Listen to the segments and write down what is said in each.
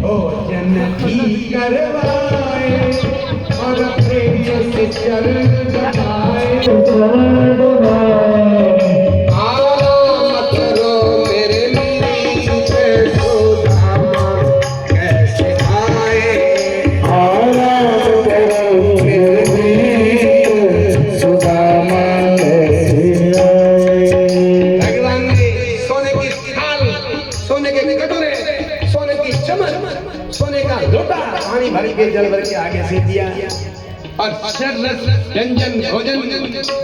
भोजन भी करवाए और प्रेम से चरण दबाए। आराम करो मेरे मीत सुदामा कैसे आए। आराम करो मेरे मीत सुदामा कैसे आए। भगवान ने सोने की थाल, सोने के कटोरे, सोने की चम्मच, सोने का लोटा पानी भर के जल भर के आगे से दिया और सरस व्यंजन भोजन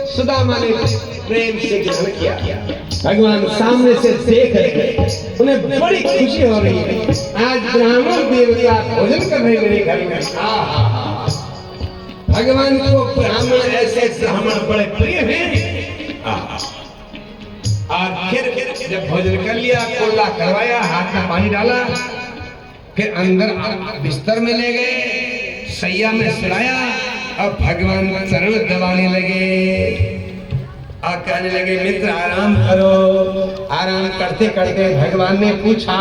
सुदामा ने प्रेम से ग्रहण किया। भगवान सामने से देख रहे, उन्हें बड़ी खुशी हो रही है। आज ब्राह्मण देवता भोजन कर रहे मेरे घर में। भगवान को ब्राह्मण ऐसे ब्राह्मण बड़े प्रिय हैं। और फिर जब भोजन कर लिया, कोला करवाया, हाथ में पानी डाला, फिर अंदर बिस्तर में ले गए, सैया में सुलाया और भगवान चरण दबाने लगे और कहने लगे मित्र आराम करो। आराम करते करते भगवान ने पूछा,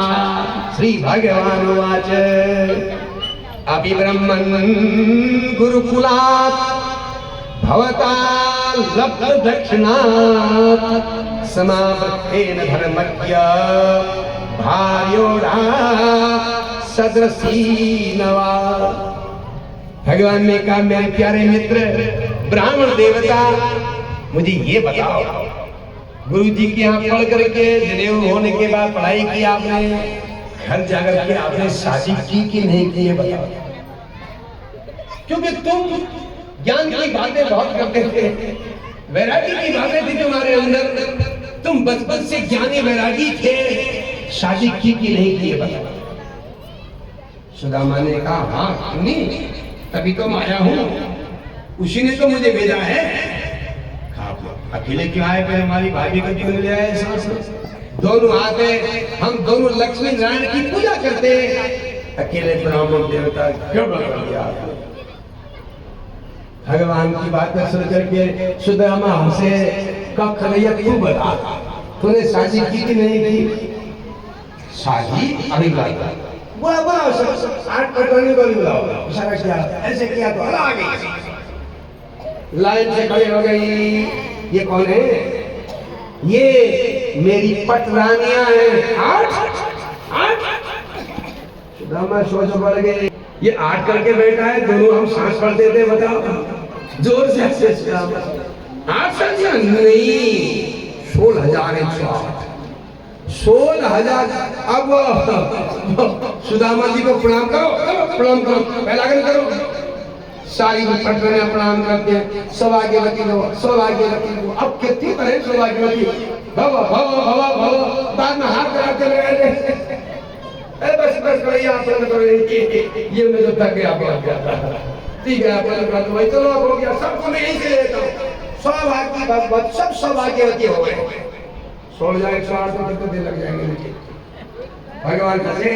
श्री भगवान वाच अभी ब्रह्मन गुरुकुलात् भवता लब्ध दक्षिणात् समावृत्तेन धर्मज्ञ भार्योढ़ा सदृशी नवा। भगवान ने कहा मेरे प्यारे मित्र ब्राह्मण देवता, मुझे ये बताओ, गुरु जी के यहाँ पढ़ करके जनेऊ होने के बाद पढ़ाई की आपने, घर जाकर के आपने शादी की कि नहीं की, ये बताओ। क्योंकि तुम ज्ञान की बातें बहुत करते थे, वैरागी की बातें थी तुम्हारे अंदर, तुम बचपन से ज्ञानी वैरागी थे, शादी की कि नहीं की, ये बताओ। सुदामा ने कहा हाँ क्यों नहीं, तभी तो मैं आया हूँ, उसी ने तो मुझे भेजा है। अकेले क्यों आए, फिर हमारी भाभी को क्यों ले आए साथ? दोनों आते, हम दोनों लक्ष्मी नारायण की पूजा करते, अकेले ब्राह्मण देवता क्यों बना दिया? भगवान की बातें सुन करके सुदामा हमसे कब खलैया क्यों बता, तूने शादी की कि नहीं की? शादी अभी बुलाओ, बुला बुलाओ, सब आठ पटवानी को बुलाओ। इशारा किया, ऐसे किया तो हला आ गई, लाइन से खड़ी हो गई। ये कौन है? ये मेरी पटरानियां हैं। आठ सुदामा सोच पड़ गए, ये आठ करके बैठा है, दोनों हम सांस पढ़ते थे, बताओ जोर से सुदामा 8 संख्या नहीं, 16,108, 16,000। अब सुदामा जी को प्रणाम करो, प्रणाम करो, पहलागन करो। सारी पटरानियां प्रणाम करते हैं, सौभाग्यवती हो, सौभाग्यवती हो। अब कितनी करें सौभाग्यवती, भव भव भव भव, बाद में हाथ कराते लगे, बस बस करो, ये आप करो, ये मैं जो थक गया ठीक है, आप वही चलो, अब हो गया, सबको मैं यहीं से लेता हूँ। सौभाग्य भगवत सब सौभाग्यवती हो गए। 16,108 तो कितने दिन लग जाएंगे मुझे? भगवान कहे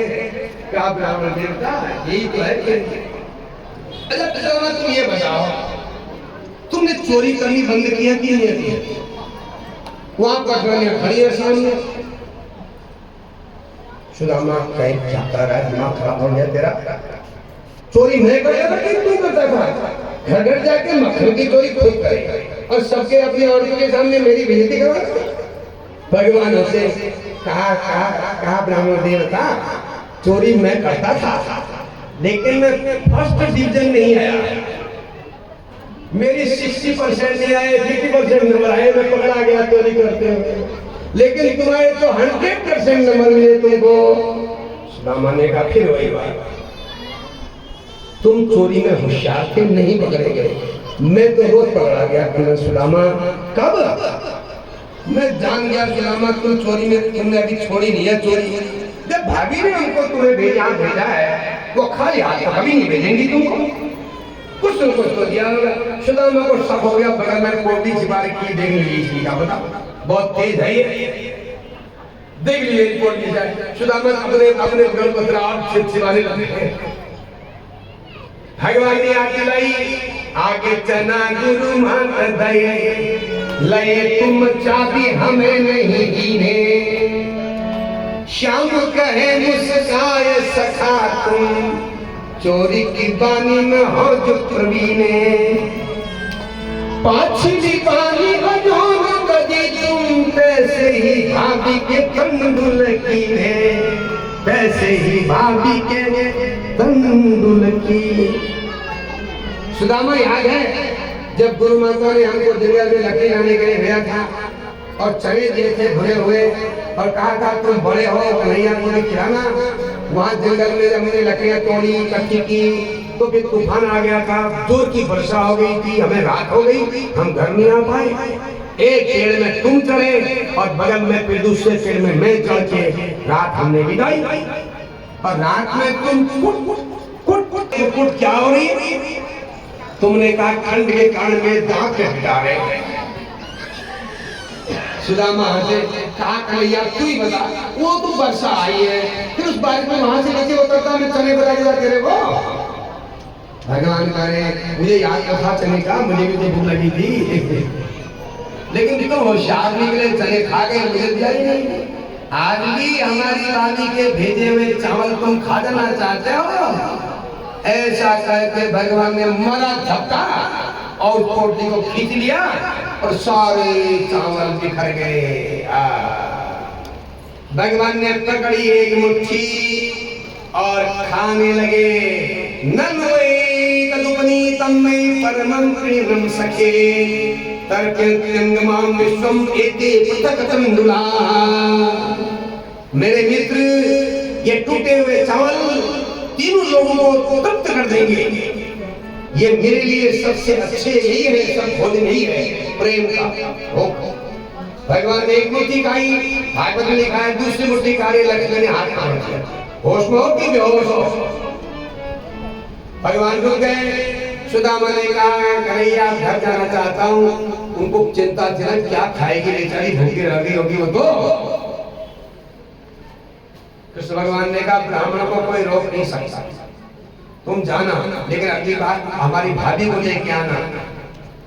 क्या ब्राह्मण देवता, यही तो है। अच्छा तुम ये बताओ, तुमने चोरी करनी बंद किया कि नहीं किया? वहां पटरानियां खड़ी है सामने। सुदामा कहीं जाता रहा, दिमाग खराब हो गया तेरा। चोरी मैं करता था कि तू करता था? घर घर जाके मक्खन की चोरी खुद करे और सबके अपनी औरतों के सामने मेरी बेइज्जती करवा। भगवान से कहा ब्राह्मण देवता, चोरी मैं करता था लेकिन मैं फर्स्ट डिवीजन नहीं आया, मेरी 60% नहीं आए, 50% नंबर आए, मैं पकड़ा गया चोरी करते हुए, लेकिन तुम्हारे तो 100% नंबर मिले तुमको। सुदामा ने कहा फिर वही बात, तुम चोरी में होशियार थे, नहीं पकड़े गए, मैं तो रोज पकड़ा गया। तुमने सुदामा कब? मैं जान गया सुदामा तुम चोरी में, तुमने अभी छोड़ी नहीं है चोरी। जब भाभी ने हमको तुम्हें भेजा है, वो खाली हाथ कभी नहीं भेजेंगी तुमको, कुछ न कुछ तो दिया होगा। सुदामा को शक हो गया, बगल में कोटी छिपा रखी, देख लीजिए क्या पता, बहुत तेज है ये, देख लीजिए रिपोर्ट की जाए। सुदामा अपने गणपत्र आप छिपाने लगे। भगवान ने आगे लाई, आगे चना गुरु मान दये, लय तुम चाबी हमें नहीं दीने, श्याम कहे मुस्काए सख चोरी की बानी में हो जो प्रवीणे, पाछली बानी अजोन कदी तुम, तैसे ही भाभी के तंदुल की है, वैसे ही भाभी के तंदुल की। सुदामा याद है जब गुरु माता ने हमको जंगल में लकड़ी लाने के लिए भेजा था और चने दिए थे भुने हुए और कहा था तुम बड़े हो कन्हैया को भी खिलाना। वहां जंगल में हमने लकड़ियां तोड़ी इकट्ठी की तो फिर तूफान आ गया था, जोर की वर्षा हो गई थी, हमें रात हो गई, हम घर नहीं आ पाए। एक पेड़ में तुम चढ़े और बगल में फिर दूसरे पेड़ में मैं चढ़ के रात हमने बिताई और रात में तुम कुट क्या हो रही है? तुमने कहा ठंड के कारण में दांत हटा रहे। सुदामा हंसे, कहा कन्हैया तू ही बता, वो तो वर्षा आई है, फिर उस बारिश में वहां से नीचे उतरता मैं चने बता देता तेरे को। भगवान करे मुझे याद था चने का, मुझे भी तो भूख लगी थी लेकिन तुम होशियार निकले, चने खा गए, मुझे दिया ही नहीं। आज भी हमारी भाभी के भेजे हुए चावल तुम खा जाना चाहते हो? ऐसा करके भगवान ने मरा धक्का और पोटली को खींच लिया और सारे चावल बिखर गए। भगवान ने पकड़ी एक मुट्ठी और खाने लगे। नन्वे तदुपनी तम्मे परमं प्रेमं सखे, तर्कयत्यंगमां विश्वं एते पृथक तंदुला। मेरे मित्र, ये टूटे हुए चावल तीनों लोगों को तृप्त कर देंगे। ये मेरे लिए सबसे अच्छे यही है, सब भोजन यही है प्रेम का। भगवान ने एक मुट्ठी खाई, भागवत में लिखा है दूसरी मुट्ठी खा रहे, लक्ष्मण ने हाथ काट दिया। होश में हो कि बेहोश हो? भगवान रुक गए। सुदामा ने कहा कन्हैया घर जाना चाहता हूँ। उनको चिंता थी ना क्या खाएगी बेचारी, भूखी रह गई होगी वो तो। कृष्ण भगवान ने कहा ब्राह्मण को कोई रोक नहीं सकता, तुम जाना, लेकिन अगली बार हमारी भाभी को लेके आना।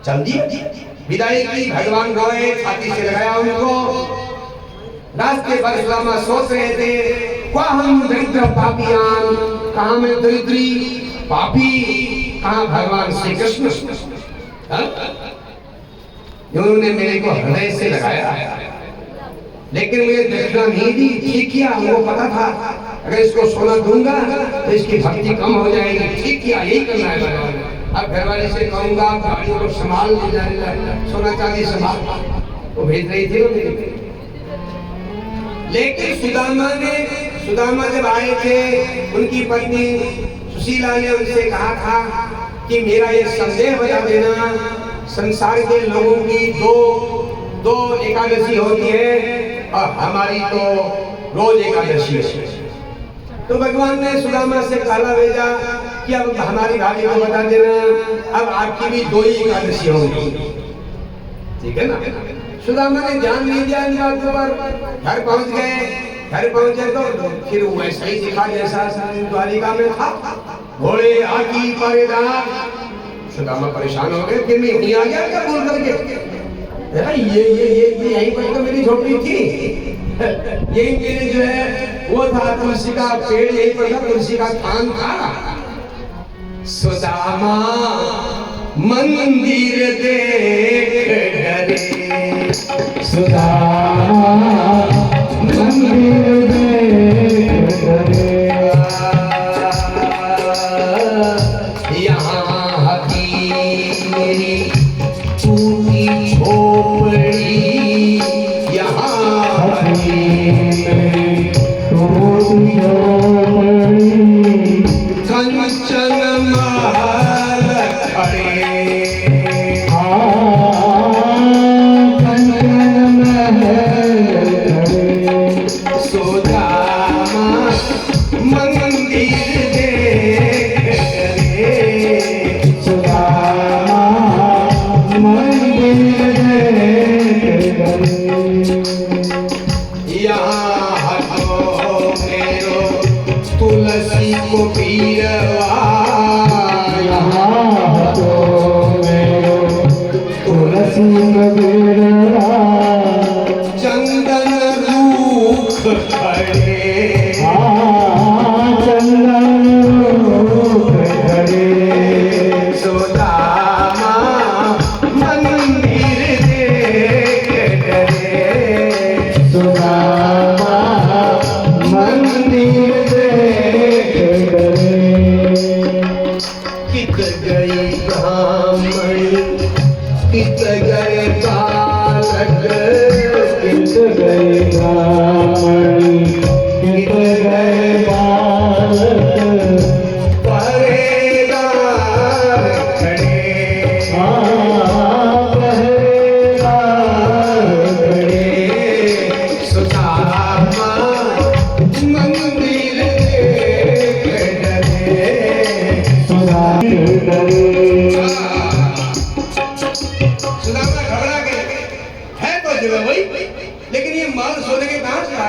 जल्दी विदाई की। भगवान रोए, छाती से लगाया उनको। रास्ते पर सुदामा सोच रहे थे क्या हम दरिद्र पापियान, कहाँ मैं दरिद्री पापी, कहाँ भगवान श्री कृष्ण। उन्होंने मेरे को हृदय से लगाया लेकिन मुझे दक्षिणा नहीं दी। ठीक किया, वो पता था अगर इसको सोना दूंगा तो इसकी भक्ति कम हो जाएगी। ठीक किया, यही करना है भगवान ने। अब घर वाले से कहूंगा गाड़ियों को संभाल ले जाएगा, सोना चांदी संभाल, वो भेज रही थी मेरे। लेकिन सुदामा जब आए थे, उनकी पत्नी सुशीला ने उनसे कहा था कि मेरा ये संदेह बता देना, संसार के लोगों की दो एकादशी होती है और हमारी तो रोज एकादशी है। तो भगवान ने सुदामा से काला भेजा कि अब हमारी भाभी को बता देना, अब आपकी भी 2 ही एकादशी होगी, ठीक है ना। सुदामा ने ध्यान नहीं दिया इन बातों पर। घर पहुंच गए। घर पहुंचे तो फिर वैसा ही दिखा जैसा द्वारिका में था, घोड़े आकी परेदार। सुदामा परेशान हो गए, फिर मैं यहीं आ गया क्या बोल करके। ये यहीं पर तो मेरी झोपड़ी थी, यही मेरे जो है वो था तुलसी का पेड़, यहीं पर था तुलसी का थान था। सुदामा मंदिर देख डरे, सुदामा मंदिर देख डरे। यहाँ हकीरी टूटी झोपड़ी, यहाँ कंचन महल खड़े, कंचन महल खड़े। सुदामा मंदिर देख डरे, सुदामा मंदिर देख डरे। यहाँ हटो मेरो तुलसी को पीरवा, यहाँ हटो मेरो तुलसी को पीरवा। चंदन रूख खड़े, चंदन रूख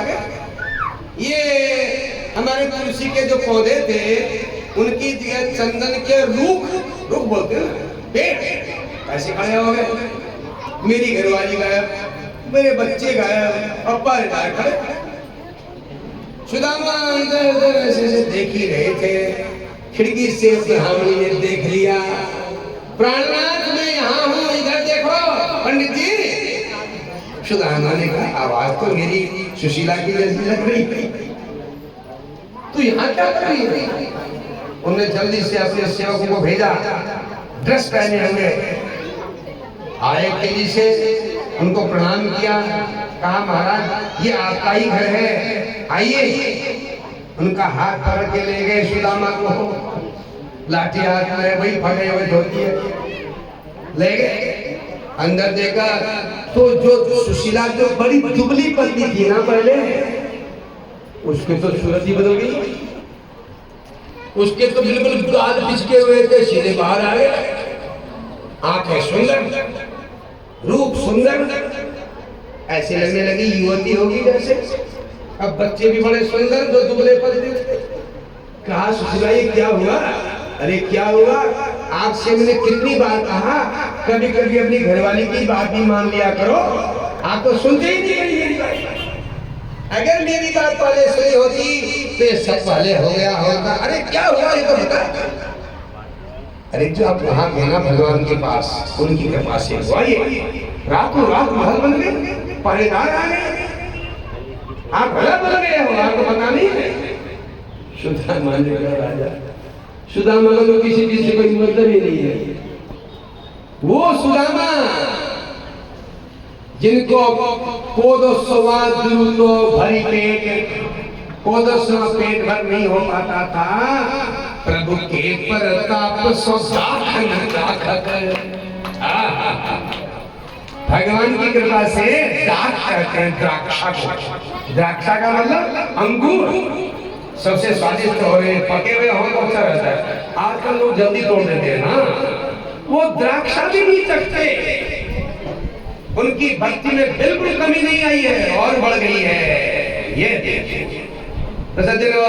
गए। ये हमारे तुलसी के जो पौधे थे उनकी जगह चंदन के रुख बोलते हैं ना, पेड़ ऐसे खड़े हो गए। मेरी घरवाली गायब, मेरे बच्चे गायब, अब्बा रिटायर खड़े। सुदामा अंदर ऐसे देख ही रहे थे। खिड़की से ब्राह्मणी ने देख लिया, प्राणनाथ मैं यहाँ हूँ, इधर देखो पंडित जी। सुदामा ने कहा आवाज तो मेरी सुशीला की जैसी लग रही है, तू यहाँ क्या कर रही है? उन्होंने जल्दी से अपने सेवकों को भेजा, ड्रेस पहने हुए आए, तेजी से उनको प्रणाम किया, कहा महाराज ये आपका ही घर है, आइए। उनका हाथ पकड़ के ले गए सुदामा को, लाठी हाथ में वही फटे हुए धोती है, ले गए। अंदर देखा तो जो सुशीला जो बड़ी दुबली पतली थी ना पहले, उसके तो सूरत ही बदल गई। उसके तो बिल्कुल गाल पिचके हुए थे, सीधे बाहर आ गए। आंखें सुंदर, रूप सुंदर, ऐसे लगने लगी युवती होगी जैसे। अब बच्चे भी बड़े सुंदर जो दुबले पतले थे। कहा सुशीला ये क्या हुआ? अरे क्या हुआ? आपसे मैंने कितनी बार कहा कभी कभी अपनी घरवाली की बात भी मान लिया करो, आप तो सुनते ही नहीं मेरी बात। अगर मेरी बात पहले सुनी होती तो ये सब पहले हो गया होता। अरे क्या हुआ ये तो बता। अरे जो आप वहां गए ना भगवान के पास, उनकी कृपा से हुआ ये। रातों रात महल बन गए, पहरेदार आ गए, आप भला बन गए हो, आपको पता नहीं है। सुदामा ने कहा राजा, सुदामा का तो किसी चीज से कोई मतलब ही नहीं है। वो सुदामा जिनको कोदसवा दुरुतो भरी पेट, कोदसवा पेट भर नहीं हो पाता था, प्रभु के प्रताप भगवान की कृपा से दाख कहते हैं द्राक्षा को। द्राक्षा का मतलब अंगूर, सबसे स्वादिष्ट हो रहे, पके हुए हो तो अच्छा रहता है। आजकल लोग जल्दी तोड़ देते हैं ना, वो द्राक्षा भी नहीं चखते। उनकी भक्ति में बिल्कुल कमी नहीं आई है और बढ़ गई है। ये तो सज्जनों,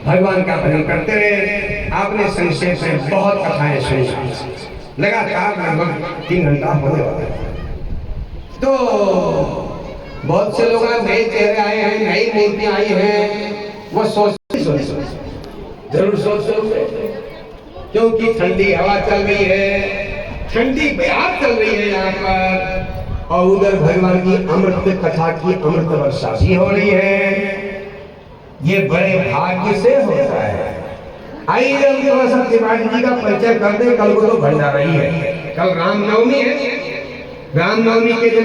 भगवान का भजन करते रहे। आपने संक्षेप में बहुत कथाएं सुनी, लगातार लगभग 3 घंटा होने वाला है। तो बहुत से लोग नए चेहरे आए हैं, नई मूर्तियां आई हैं, वो जरूर सोच क्योंकि ठंडी हवा चल रही है, ठंडी बयार चल रही है यहाँ पर, और उधर भगवान की अमृत कथा की अमृत वर्षा भी हो रही है। ये बड़े भाग्य से होता है। आइए हम थोड़ा सा त्रिपाठी जी का परिचय कर दें। कल को तो भंडारा ही है, कल रामनवमी है। रामनवमी के दिन